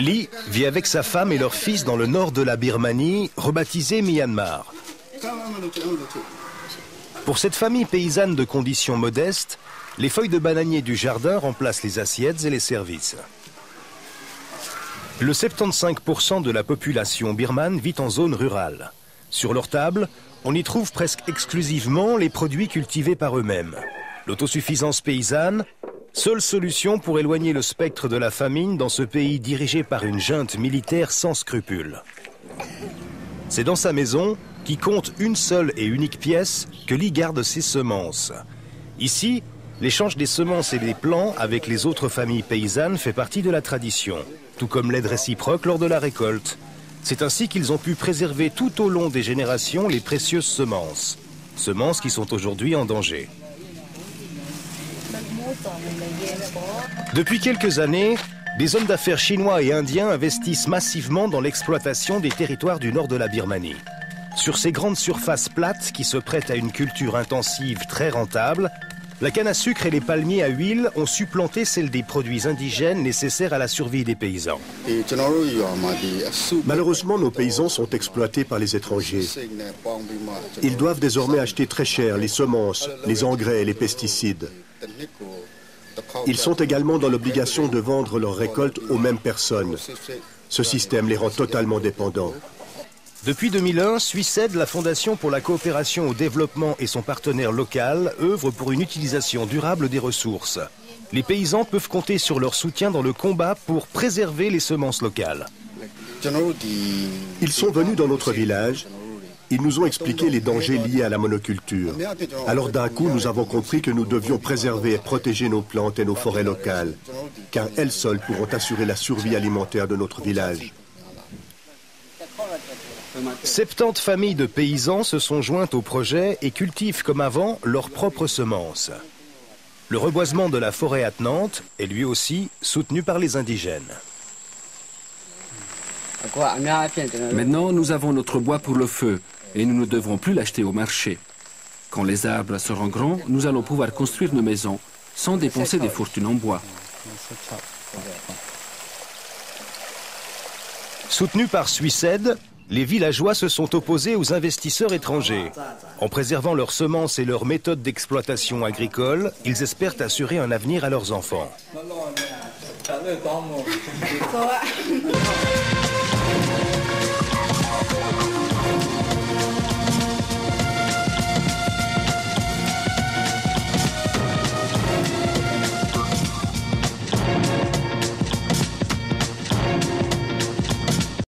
Lee vit avec sa femme et leur fils dans le nord de la Birmanie, rebaptisé Myanmar. Pour cette famille paysanne de conditions modestes, les feuilles de bananier du jardin remplacent les assiettes et les services. Le 75% de la population birmane vit en zone rurale. Sur leur table, on y trouve presque exclusivement les produits cultivés par eux-mêmes. L'autosuffisance paysanne, seule solution pour éloigner le spectre de la famine dans ce pays dirigé par une junte militaire sans scrupules. C'est dans sa maison, qui compte une seule et unique pièce, que Lee garde ses semences. Ici, l'échange des semences et des plants avec les autres familles paysannes fait partie de la tradition, tout comme l'aide réciproque lors de la récolte. C'est ainsi qu'ils ont pu préserver tout au long des générations les précieuses semences. Semences qui sont aujourd'hui en danger. Depuis quelques années, des hommes d'affaires chinois et indiens investissent massivement dans l'exploitation des territoires du nord de la Birmanie. Sur ces grandes surfaces plates qui se prêtent à une culture intensive très rentable, la canne à sucre et les palmiers à huile ont supplanté celle des produits indigènes nécessaires à la survie des paysans. Malheureusement, nos paysans sont exploités par les étrangers. Ils doivent désormais acheter très cher les semences, les engrais et les pesticides. Ils sont également dans l'obligation de vendre leurs récoltes aux mêmes personnes. Ce système les rend totalement dépendants. Depuis 2001, Suiced, la Fondation pour la coopération au développement et son partenaire local, œuvrent pour une utilisation durable des ressources. Les paysans peuvent compter sur leur soutien dans le combat pour préserver les semences locales. Ils sont venus dans notre village. Ils nous ont expliqué les dangers liés à la monoculture. Alors d'un coup, nous avons compris que nous devions préserver et protéger nos plantes et nos forêts locales, car elles seules pourront assurer la survie alimentaire de notre village. 70 familles de paysans se sont jointes au projet et cultivent comme avant leurs propres semences. Le reboisement de la forêt attenante est lui aussi soutenu par les indigènes. Maintenant, nous avons notre bois pour le feu et nous ne devrons plus l'acheter au marché. Quand les arbres seront grands, nous allons pouvoir construire nos maisons sans dépenser des fortunes en bois. Soutenus par Suiced, les villageois se sont opposés aux investisseurs étrangers. En préservant leurs semences et leurs méthodes d'exploitation agricole, ils espèrent assurer un avenir à leurs enfants.